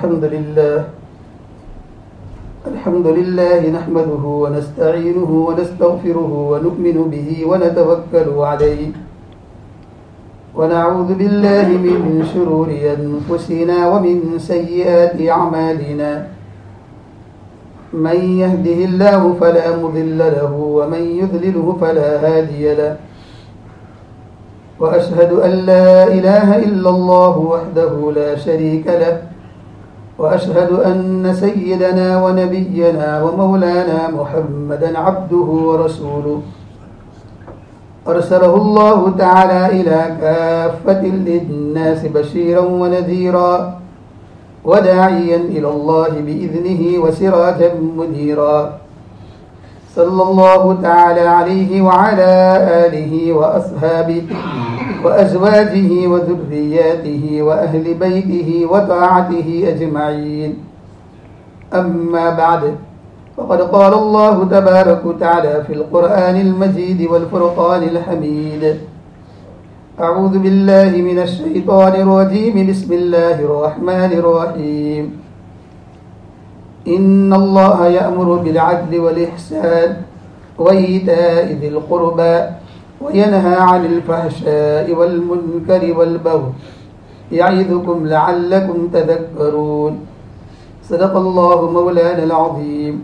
الحمد لله نحمده ونستعينه ونستغفره ونؤمن به ونتوكل عليه ونعوذ بالله من شرور أنفسنا ومن سيئات أعمالنا من يهده الله فلا مضل له ومن يضلله فلا هادي له وأشهد أن لا إله إلا الله وحده لا شريك له وأشهد أن سيدنا ونبينا ومولانا محمدا عبده ورسوله أرسله الله تعالى إلى كافة للناس بشيرا ونذيرا وداعيا إلى الله بإذنه وسراجا منيرا صلى الله تعالى عليه وعلى آله وأصحابه وأزواجه وذرياته وأهل بيته وطاعته أجمعين أما بعد فقد قال الله تبارك وتعالى في القرآن المجيد والفرقان الحميد أعوذ بالله من الشيطان الرجيم بسم الله الرحمن الرحيم إن الله يأمر بالعدل والإحسان وإيتاء ذي القربى وينهى عن الفحشاء والمنكر والبغي يعظكم لعلكم تذكرون صدق الله مولانا العظيم.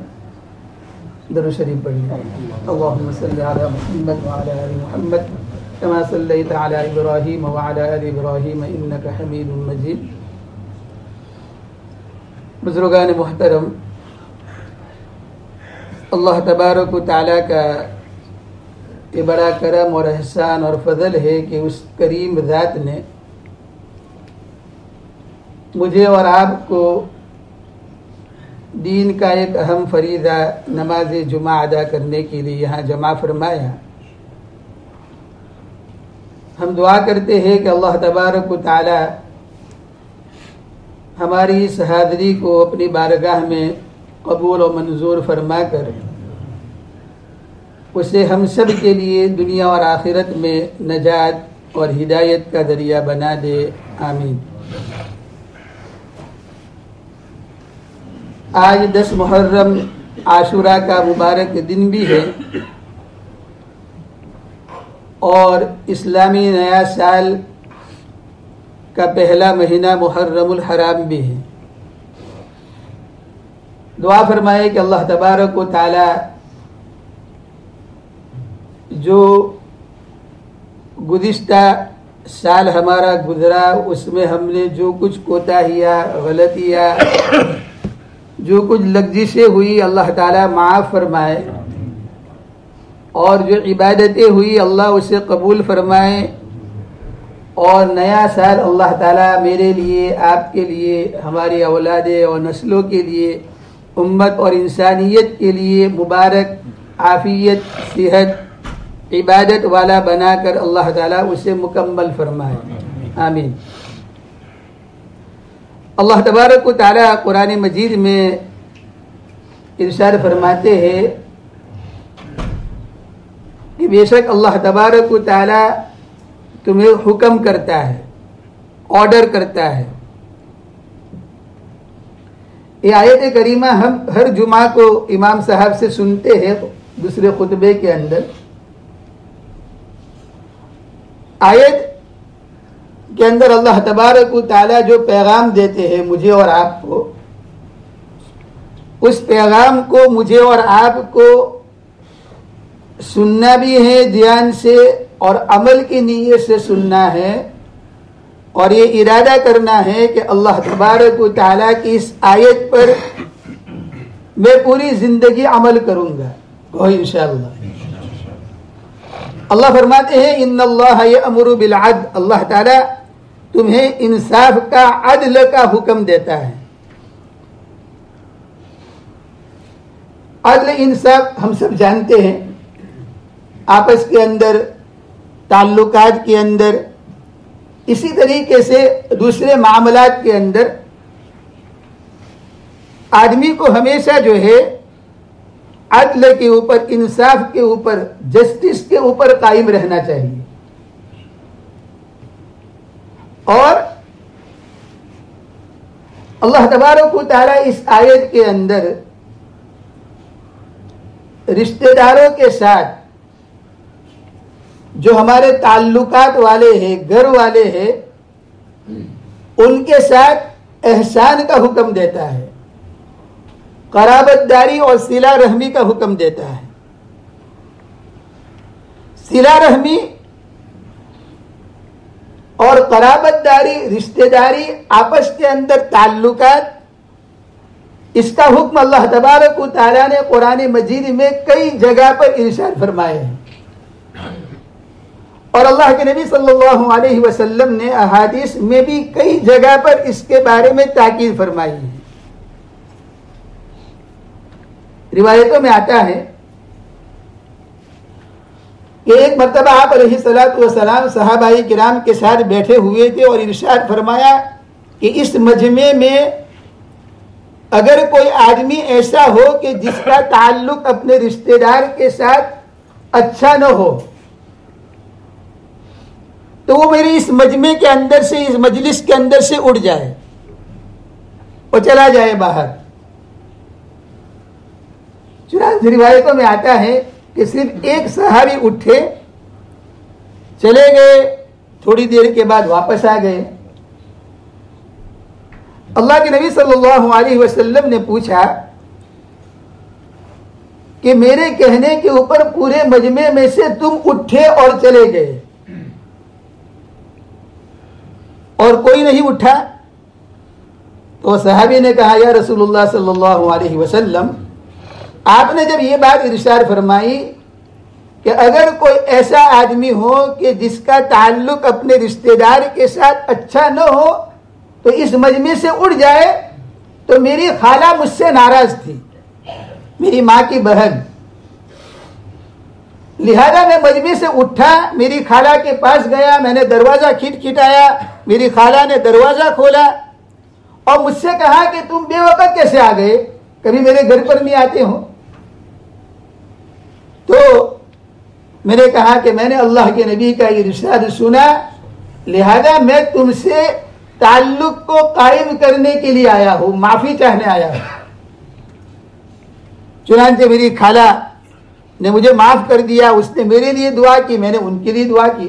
درود شریف پڑھیے. اللهم صل على محمد وعلى آل محمد كما صليت على إبراهيم وعلى آل إبراهيم إنك حميد مجيد. بزرگان محترم، اللہ تبارک و تعالیٰ کا یہ بڑا کرم اور احسان اور فضل ہے کہ اس کریم ذات نے مجھے اور آپ کو دین کا ایک اہم فریضہ نماز جمعہ ادا کرنے کے لیے یہاں جمع فرمایا. ہم دعا کرتے ہیں کہ اللہ تبارک و تعالی ہماری اس حاضری کو اپنی بارگاہ میں قبول و منظور فرما کر اسے ہم سب کے لیے دنیا اور آخرت میں نجات اور ہدایت کا ذریعہ بنا دے. آمین. آج 10 محرم عاشورہ کا مبارک دن بھی ہے اور اسلامی نیا سال کا پہلا مہینہ محرم الحرام بھی ہے. دعا فرمائے کہ اللہ تبارک و تعالی جو گزشتہ سال ہمارا گزرا اس میں ہم نے جو کچھ کوتاہیاں، غلطیاں، جو کچھ لغزشیں ہوئی اللہ تعالی معاف فرمائے اور جو عبادتیں ہوئی اللہ اسے قبول فرمائے اور نیا سال اللہ تعالیٰ میرے لیے، آپ کے لیے، ہماری اولاد اور نسلوں کے لیے، امت اور انسانیت کے لیے مبارک، عافیت، صحت، عبادت والا بنا کر اللہ تعالیٰ اسے مکمل فرمائے. آمین. اللہ تبارک و تعالیٰ قرآن مجید میں ارشاد فرماتے ہیں کہ بے شک اللہ تبارک و تعالیٰ تمہیں حکم کرتا ہے، آرڈر کرتا ہے. یہ آیت کریمہ ہم ہر جمعہ کو امام صاحب سے سنتے ہیں دوسرے خطبے کے اندر. آیت کے اندر اللہ تبارک و تعالیٰ جو پیغام دیتے ہیں مجھے اور آپ کو، اس پیغام کو مجھے اور آپ کو سننا بھی ہے دھیان سے اور عمل کی نیت سے سننا ہے اور یہ ارادہ کرنا ہے کہ اللہ تبارک و تعالیٰ کی اس آیت پر میں پوری زندگی عمل کروں گا انشاءاللہ. اللہ فرماتے ہیں ان اللہ یأمر بالعدل، اللہ تعالیٰ تمہیں انصاف کا، عدل کا حکم دیتا ہے. عدل انصاف ہم سب جانتے ہیں، آپس کے اندر، تعلقات کے اندر، اسی طریقے سے دوسرے معاملات کے اندر آدمی کو ہمیشہ جو ہے عدل کے اوپر، انصاف کے اوپر، جسٹس کے اوپر قائم رہنا چاہیے. اور اللہ تبارک و تعالیٰ اس آیت کے اندر رشتہ داروں کے ساتھ جو ہمارے تعلقات والے ہیں، گھر والے ہیں، ان کے ساتھ احسان کا حکم دیتا ہے، قرابت داری اور صلہ رحمی کا حکم دیتا ہے۔ صلہ رحمی اور قرابت داری، رشتہ داری، آپس کے اندر تعلقات، اس کا حکم اللہ تبارک و تعالیٰ نے قرآن مجید میں کئی جگہ پر ارشاد فرمائے ہیں، اور اللہ کے نبی صلی اللہ علیہ وسلم نے احادیث میں بھی کئی جگہ پر اس کے بارے میں تاکید فرمائی ہے۔ روایتوں میں آتا ہے کہ ایک مرتبہ آپ علیہ السلام صحابہ کرام کے ساتھ بیٹھے ہوئے تھے اور ارشاد فرمایا کہ اس مجمع میں اگر کوئی آدمی ایسا ہو کہ جس کا تعلق اپنے رشتہ دار کے ساتھ اچھا نہ ہو تو وہ میری اس مجمع کے اندر سے، اس مجلس کے اندر سے اٹھ جائے اور چلا جائے باہر۔ چنانچہ روایتوں میں آتا ہے کہ صرف ایک صحابی اٹھے، چلے گئے، تھوڑی دیر کے بعد واپس آ گئے۔ اللہ کے نبی صلی اللہ علیہ وسلم نے پوچھا کہ میرے کہنے کے اوپر پورے مجمع میں سے تم اٹھے اور چلے گئے اور کوئی نہیں اٹھا؟ تو صحابی نے کہا یا رسول اللہ صلی اللہ علیہ وسلم، آپ نے جب یہ بات ارشاد فرمائی کہ اگر کوئی ایسا آدمی ہو کہ جس کا تعلق اپنے رشتہ دار کے ساتھ اچھا نہ ہو تو اس مجمع سے اٹھ جائے، تو میری خالہ مجھ سے ناراض تھی، میری ماں کی بہن، لہذا میں مجمع سے اٹھا، میری خالہ کے پاس گیا، میں نے دروازہ کھٹکھٹایا، میری خالہ نے دروازہ کھولا اور مجھ سے کہا کہ تم بے وقت کیسے آ گئے، کبھی میرے گھر پر نہیں آتے ہو؟ تو میں نے کہا کہ میں نے اللہ کے نبی کا یہ ارشاد سنا، لہذا میں تم سے تعلق کو قائم کرنے کے لیے آیا ہوں، معافی چاہنے آیا ہوں۔ چنانچہ میری خالہ نے مجھے معاف کر دیا، اس نے میرے لیے دعا کی، میں نے ان کے لیے دعا کی۔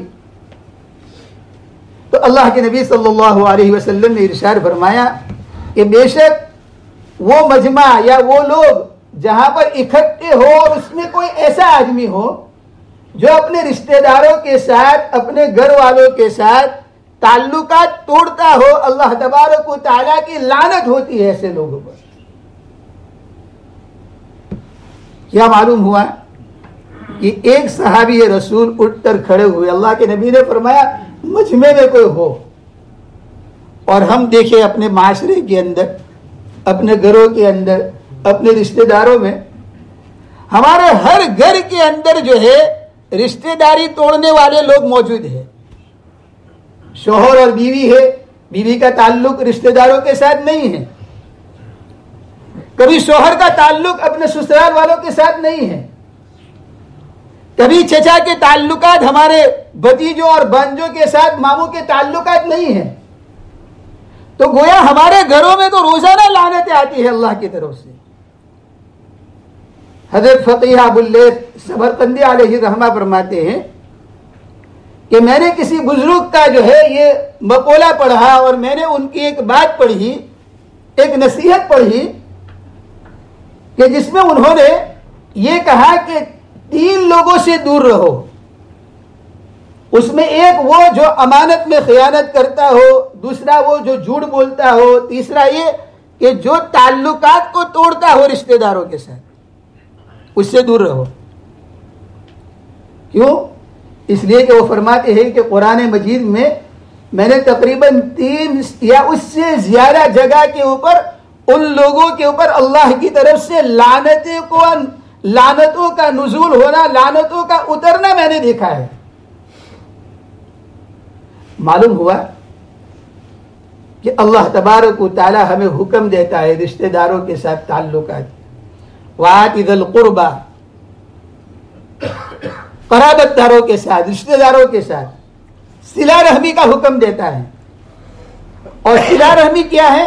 تو اللہ کے نبی صلی اللہ علیہ وسلم نے ارشاد فرمایا کہ بے شک وہ مجمع یا وہ لوگ جہاں پر اکٹھے ہو اور اس میں کوئی ایسا آدمی ہو جو اپنے رشتہ داروں کے ساتھ، اپنے گھر والوں کے ساتھ تعلقات توڑتا ہو، اللہ تبارک و تعالیٰ کی لعنت ہوتی ہے ایسے لوگوں پر۔ کیا معلوم ہوا کہ ایک صحابی رسول اٹھ کر کھڑے ہوئے، اللہ کے نبی نے فرمایا مجمع میں کوئی ہو، اور ہم دیکھیں اپنے معاشرے کے اندر، اپنے گھروں کے اندر، اپنے رشتہ داروں میں، ہمارے ہر گھر کے اندر جو ہے رشتہ داری توڑنے والے لوگ موجود ہیں۔ شوہر اور بیوی ہے، بیوی کا تعلق رشتہ داروں کے ساتھ نہیں ہے، کبھی شوہر کا تعلق اپنے سسرال والوں کے ساتھ نہیں ہے، کبھی چچا کے تعلقات ہمارے بھتیجوں اور بھانجوں کے ساتھ، ماموں کے تعلقات نہیں ہیں۔ تو گویا ہمارے گھروں میں تو روزانہ لعنتیں آتی ہے اللہ کی طرف سے۔ حضرت فقیہ ابواللیث سمرقندی علیہ رحمہ فرماتے ہیں کہ میں نے کسی بزرگ کا جو ہے یہ مقولہ پڑھا اور میں نے ان کی ایک بات پڑھی، ایک نصیحت پڑھی کہ جس میں انہوں نے یہ کہا کہ 3 لوگوں سے دور رہو، اس میں ایک وہ جو امانت میں خیانت کرتا ہو، دوسرا وہ جو جھوٹ بولتا ہو، تیسرا یہ کہ جو تعلقات کو توڑتا ہو رشتہ داروں کے ساتھ، اس سے دور رہو۔ کیوں؟ اس لیے کہ وہ فرماتے ہیں کہ قرآن مجید میں نے تقریباً 3 یا اس سے زیادہ جگہ کے اوپر ان لوگوں کے اوپر اللہ کی طرف سے لعنتوں کا نزول ہونا، لعنتوں کا اترنا میں نے دیکھا ہے۔ معلوم ہوا کہ اللہ تبارک و تعالی ہمیں حکم دیتا ہے رشتہ داروں کے ساتھ تعلقات، وآتِ ذی القربى، قرابت داروں کے ساتھ، رشتہ داروں کے ساتھ صلہ رحمی کا حکم دیتا ہے۔ اور صلہ رحمی کیا ہے؟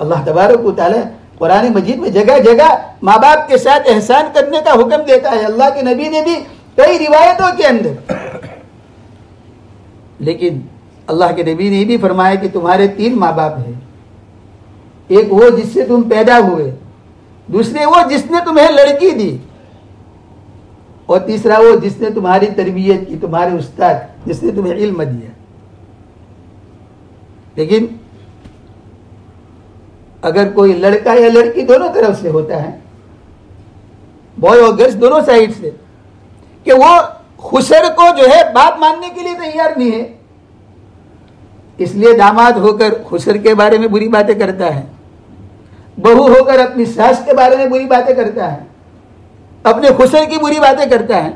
اللہ تبارک و تعالی قرآن مجید میں جگہ جگہ ماں باپ کے ساتھ احسان کرنے کا حکم دیتا ہے. اللہ کے نبی نے بھی کئی روایتوں کے اندر. لیکن اللہ کے نبی نے یہ بھی فرمایا کہ تمہارے 3 ماں باپ ہیں. ایک وہ جس سے تم پیدا ہوئے, دوسرے وہ جس نے تمہیں لڑکی دی, اور تیسرا وہ جس نے تمہاری تربیت کی, تمہارے استاد جس نے تمہیں علم دیا. لیکن اگر کوئی لڑکا یا لڑکی دونوں طرف سے ہوتا ہے, بوائے اور گرلس دونوں سائڈ سے, کہ وہ خسر کو جو ہے باپ ماننے کے لیے تیار نہیں ہے, اس لیے داماد ہو کر خسر کے بارے میں بری باتیں کرتا ہے, بہو ہو کر اپنی ساس کے بارے میں بری باتیں کرتا ہے, اپنے خسر کی بری باتیں کرتا ہے,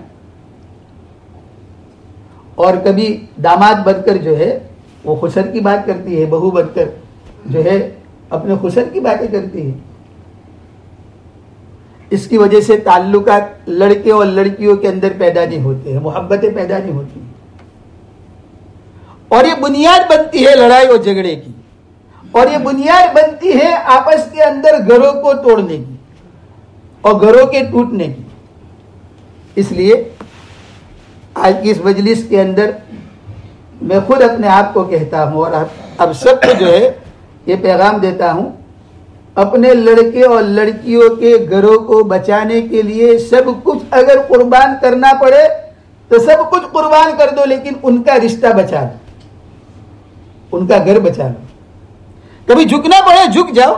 اور کبھی داماد بن کر جو ہے وہ خسر کی بات کرتی ہے, بہو بن کر جو ہے اپنے خسر کی باتیں کرتی ہے. اس کی وجہ سے تعلقات لڑکے اور لڑکیوں کے اندر پیدا نہیں ہوتے ہیں, محبتیں پیدا نہیں ہوتی ہیں, اور یہ بنیاد بنتی ہے لڑائی اور جھگڑے کی, اور یہ بنیاد بنتی ہے آپس کے اندر گھروں کو توڑنے کی اور گھروں کے ٹوٹنے کی. اس لیے آج کی اس مجلس کے اندر میں خود اپنے آپ کو کہتا ہوں اور اب سب کو جو ہے یہ پیغام دیتا ہوں, اپنے لڑکے اور لڑکیوں کے گھروں کو بچانے کے لیے سب کچھ اگر قربان کرنا پڑے تو سب کچھ قربان کر دو, لیکن ان کا رشتہ بچا دو, ان کا گھر بچا لو. کبھی جھکنا پڑے جھک جاؤ.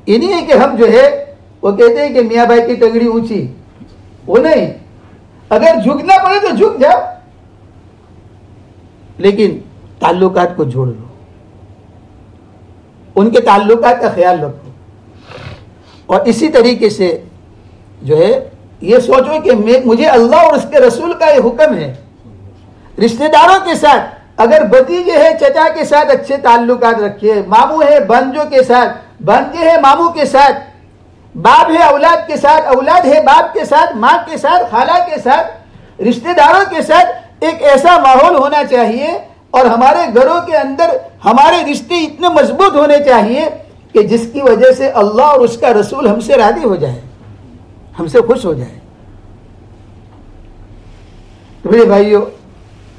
یہ نہیں ہے کہ ہم جو ہے وہ کہتے ہیں کہ میاں بھائی کی ٹنگڑی اونچی, وہ نہیں. اگر جھکنا پڑے تو جھک جاؤ, لیکن تعلقات کو جوڑ لو, ان کے تعلقات کا خیال رکھو. اور اسی طریقے سے جو ہے یہ سوچو کہ مجھے اللہ اور اس کے رسول کا یہ حکم ہے, رشتہ داروں کے ساتھ اگر بھتیجے ہے چچا کے ساتھ اچھے تعلقات رکھیے, ماموں ہے بھانجوں کے ساتھ, بھانجے ہے ماموں کے ساتھ, باپ ہے اولاد کے ساتھ, اولاد ہے باپ کے ساتھ, ماں کے ساتھ, خالہ کے ساتھ, رشتہ داروں کے ساتھ ایک ایسا ماحول ہونا چاہیے, اور ہمارے گھروں کے اندر ہمارے رشتے اتنے مضبوط ہونے چاہیے کہ جس کی وجہ سے اللہ اور اس کا رسول ہم سے راضی ہو جائے, ہم سے خوش ہو جائے. تو میرے بھائیوں,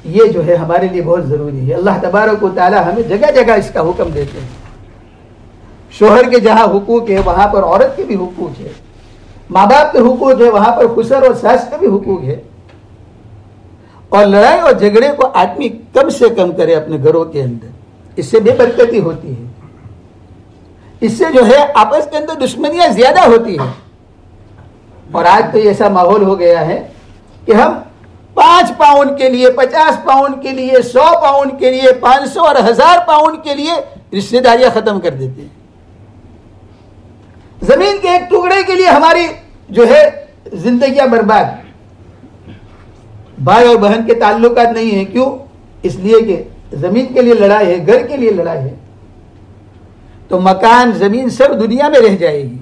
یہ جو ہے ہمارے لیے بہت ضروری ہے. اللہ تبارک و تعالی ہمیں جگہ جگہ اس کا حکم دیتے ہیں. شوہر کے جہاں حقوق ہے وہاں پر عورت کے بھی حقوق ہے, ماں باپ کے حقوق ہے وہاں پر خسر اور ساس کے بھی حقوق ہے. اور لڑائی اور جھگڑے کو آدمی کم سے کم کرے اپنے گھروں کے اندر, اس سے بے برکتی ہوتی ہے, اس سے جو ہے آپس کے اندر دشمنیاں زیادہ ہوتی ہیں. اور آج تو ایسا ماحول ہو گیا ہے کہ ہم 5 پاؤنڈ کے لیے, 50 پاؤنڈ کے لیے, 100 پاؤنڈ کے لیے, 500 اور 1000 پاؤنڈ کے لیے رشتہ داریاں ختم کر دیتے ہیں. زمین کے ایک ٹکڑے کے لیے ہماری جو ہے زندگیاں برباد. بھائی اور بہن کے تعلقات نہیں ہیں, کیوں؟ اس لیے کہ زمین کے لیے لڑائی ہے, گھر کے لیے لڑائی ہے. تو مکان زمین سب دنیا میں رہ جائے گی.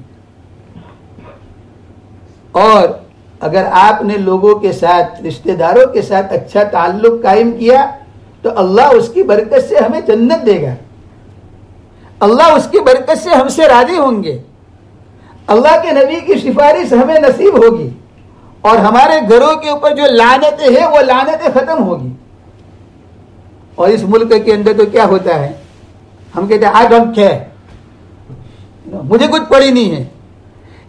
اور اگر آپ نے لوگوں کے ساتھ, رشتہ داروں کے ساتھ اچھا تعلق قائم کیا تو اللہ اس کی برکت سے ہمیں جنت دے گا, اللہ اس کی برکت سے ہم سے راضی ہوں گے, اللہ کے نبی کی سفارش ہمیں نصیب ہوگی, اور ہمارے گھروں کے اوپر جو لعنتیں ہیں وہ لعنتیں ختم ہوگی. اور اس ملک کے اندر تو کیا ہوتا ہے, ہم کہتے ہیں آئی ڈونٹ کیئر, مجھے کچھ پڑی نہیں ہے.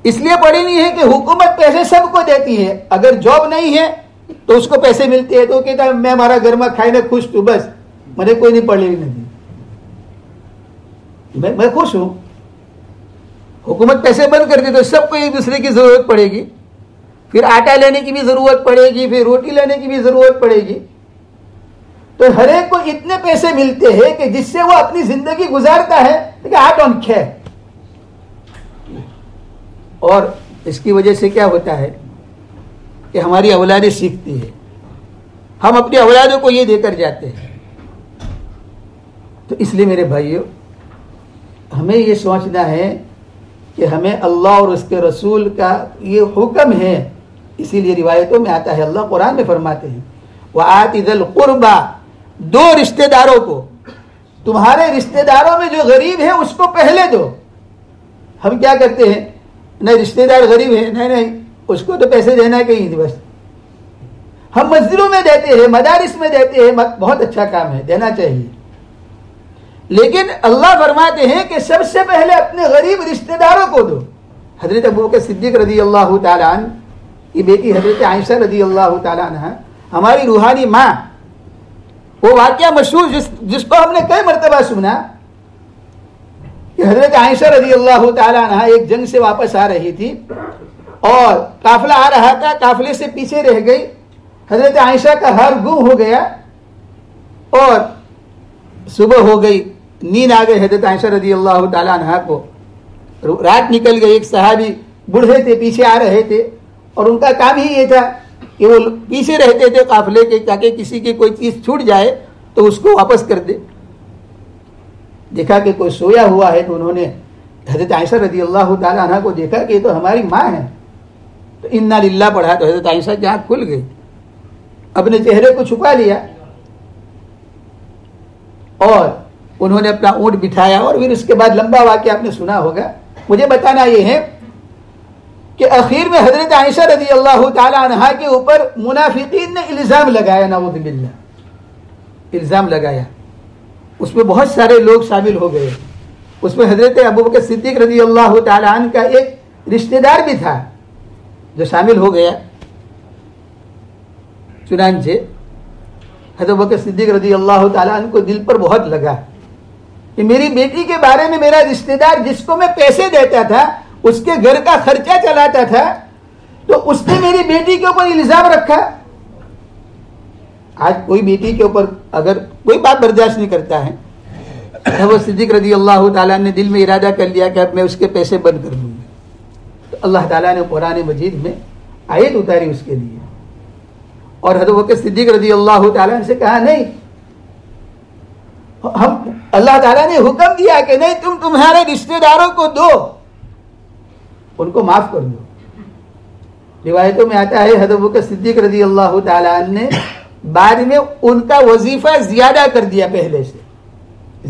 اس لیے پڑی نہیں ہے کہ حکومت پیسے سب کو دیتی ہے, اگر جاب نہیں ہے تو اس کو پیسے ملتے ہیں تو کہتا ہے میں ہمارا گھر میں کھائے نہ خوش تو بس مجھے کوئی نہیں پڑھی نہیں, میں خوش ہوں. حکومت پیسے بند کر دی تو سب کو ایک دوسرے کی ضرورت پڑے گی, پھر آٹا لینے کی بھی ضرورت پڑے گی, پھر روٹی لینے کی بھی ضرورت پڑے گی. تو ہر ایک کو اتنے پیسے ملتے ہیں کہ جس سے وہ اپنی زندگی گزارتا ہے, لیکن آئی ڈونٹ کیئر. اور اس کی وجہ سے کیا ہوتا ہے کہ ہماری اولادیں سیکھتی ہے, ہم اپنی اولادوں کو یہ دے کر جاتے ہیں. تو اس لیے میرے بھائیوں, ہمیں یہ سوچنا ہے کہ ہمیں اللہ اور اس کے رسول کا یہ حکم ہے. اسی لیے روایتوں میں آتا ہے, اللہ قرآن میں فرماتے ہیں وَآتِ ذِی الْقُرْبَى, 2 رشتہ داروں کو تمہارے رشتہ داروں میں جو غریب ہے اس کو پہلے دو. ہم کیا کرتے ہیں, نہیں رشتہ دار غریب ہے, نہیں اس کو تو پیسے دینا ہے کہیں بس. ہم مسجدوں میں دیتے ہیں, مدارس میں دیتے ہیں, بہت اچھا کام ہے, دینا چاہیے. لیکن اللہ فرماتے ہیں کہ سب سے پہلے اپنے غریب رشتہ داروں کو دو. حضرت ابوبکر صدیق رضی اللہ تعالیٰ عنہ کی بیٹی حضرت عائشہ رضی اللہ تعالیٰ عنہ, ہماری روحانی ماں, وہ واقعہ مشہور جس کو ہم نے کئی مرتبہ سنا کہ حضرت عائشہ رضی اللہ تعالیٰ عنہ ایک جنگ سے واپس آ رہی تھی اور قافلہ آ رہا تھا, قافلے سے پیچھے رہ گئی. حضرت عائشہ کا ہار گم ہو گیا اور صبح ہو گئی, نیند آ گئی حضرت عائشہ رضی اللہ تعالیٰ عنہ کو. رات نکل گئی. ایک صحابی بوڑھے تھے, پیچھے آ رہے تھے اور ان کا کام ہی یہ تھا کہ وہ پیچھے رہتے تھے قافلے کے تاکہ کسی کی کوئی چیز چھوٹ جائے تو اس کو واپس کر دے. دیکھا کہ کوئی سویا ہوا ہے تو انہوں نے حضرت عائشہ رضی اللہ تعالیٰ عنہ کو دیکھا کہ یہ تو ہماری ماں ہے, تو انا للہ پڑھا تو حضرت عائشہ کی آنکھ کھل گئی, اپنے چہرے کو چھپا لیا اور انہوں نے اپنا اونٹ بٹھایا اور پھر اس کے بعد لمبا واقعہ آپ نے سنا ہوگا. مجھے بتانا یہ ہے کہ اخیر میں حضرت عائشہ رضی اللہ تعالی عنہا کے اوپر منافقین نے الزام لگایا, نعوذ باللہ, الزام لگایا. اس میں بہت سارے لوگ شامل ہو گئے. اس میں حضرت ابوبکر صدیق رضی اللہ تعالی عنہ کا ایک رشتہ دار بھی تھا جو شامل ہو گیا. چنانچہ حضرت ابوبکر صدیق رضی اللہ تعالیٰ عنہ کو دل پر بہت لگا کہ میری بیٹی کے بارے میں میرا رشتہ دار جس کو میں پیسے دیتا تھا, اس کے گھر کا خرچہ چلاتا تھا, تو اس نے میری بیٹی کے اوپر الزام رکھا. آج کوئی بیٹی کے اوپر اگر کوئی بات برداشت نہیں کرتا ہے, وہ صدیق رضی اللہ تعالیٰ نے دل میں ارادہ کر لیا کہ اب میں اس کے پیسے بند کر دوں گا, تو اللہ تعالیٰ نے قرآن مجید میں آیت اتاری اس کے لیے. اور حضرت ابوبکر صدیق رضی اللہ تعالیٰ نے سے کہا نہیں, ہم اللہ تعالیٰ نے حکم دیا کہ نہیں تم تمہارے رشتہ داروں کو دو, ان کو معاف کر دو. روایتوں میں آتا ہے حضرت ابوبکر صدیق رضی اللہ تعالیٰ نے بعد میں ان کا وظیفہ زیادہ کر دیا, پہلے سے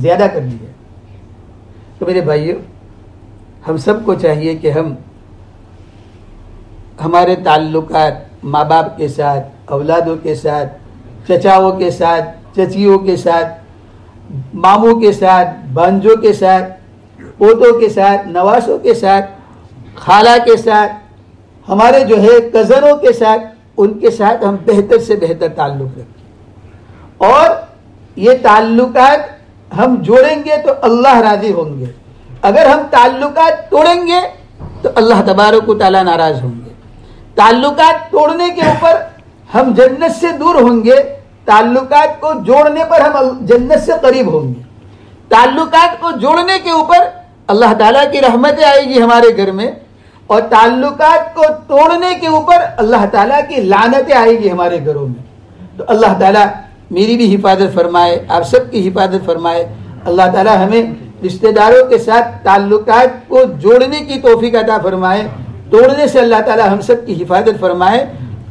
زیادہ کر دیا. تو میرے بھائیو, ہم سب کو چاہیے کہ ہم ہمارے تعلقات ماں باپ کے ساتھ, اولادوں کے ساتھ, چچاؤں کے ساتھ, چچیوں کے ساتھ, ماموں کے ساتھ, بھانجوں کے ساتھ, پوتوں کے ساتھ, نواسوں کے ساتھ, خالہ کے ساتھ, ہمارے جو ہے کزنوں کے ساتھ, ان کے ساتھ ہم بہتر سے بہتر تعلق رکھیں. اور یہ تعلقات ہم جوڑیں گے تو اللہ راضی ہوں گے. اگر ہم تعلقات توڑیں گے تو اللہ تبارک و تعالیٰ ناراض ہوں گے. تعلقات توڑنے کے اوپر ہم جنت سے دور ہوں گے, تعلقات کو جوڑنے پر ہم جنت سے قریب ہوں گے. تعلقات کو جوڑنے کے اوپر اللہ تعالیٰ کی رحمتیں آئے گی ہمارے گھر میں, اور تعلقات کو توڑنے کے اوپر اللہ تعالیٰ کی لعنتیں آئے گی ہمارے گھروں میں. تو اللہ تعالیٰ میری بھی حفاظت فرمائے, آپ سب کی حفاظت فرمائے. اللہ تعالیٰ ہمیں رشتہ داروں کے ساتھ تعلقات کو جوڑنے کی توفیق عطا فرمائے, توڑنے سے اللہ تعالیٰ ہم سب کی حفاظت فرمائے.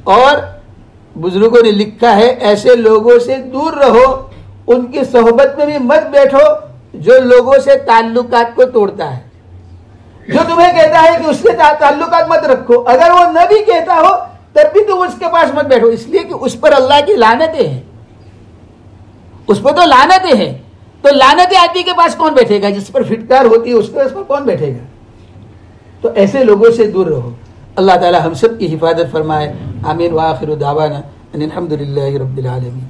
اور بزرگوں نے لکھا ہے ایسے لوگوں سے دور رہو, ان کی صحبت میں بھی مت بیٹھو جو لوگوں سے تعلقات کو توڑتا ہے. جو تمہیں کہتا ہے کہ اس سے تعلقات مت رکھو, اگر وہ نہ بھی کہتا ہو تب بھی تم اس کے پاس مت بیٹھو, اس لیے کہ اس پر اللہ کی لعنتیں ہیں, اس پر تو لعنتیں ہیں. تو لعنت آدمی کے پاس کون بیٹھے گا؟ جس پر فٹکار ہوتی ہے اس پر کون بیٹھے گا؟ تو ایسے لوگوں سے دور رہو. اللہ تعالی ہم سب کی حفاظت فرمائے. آمین. وآخر دعوانا ان الحمد للہ رب العالمین.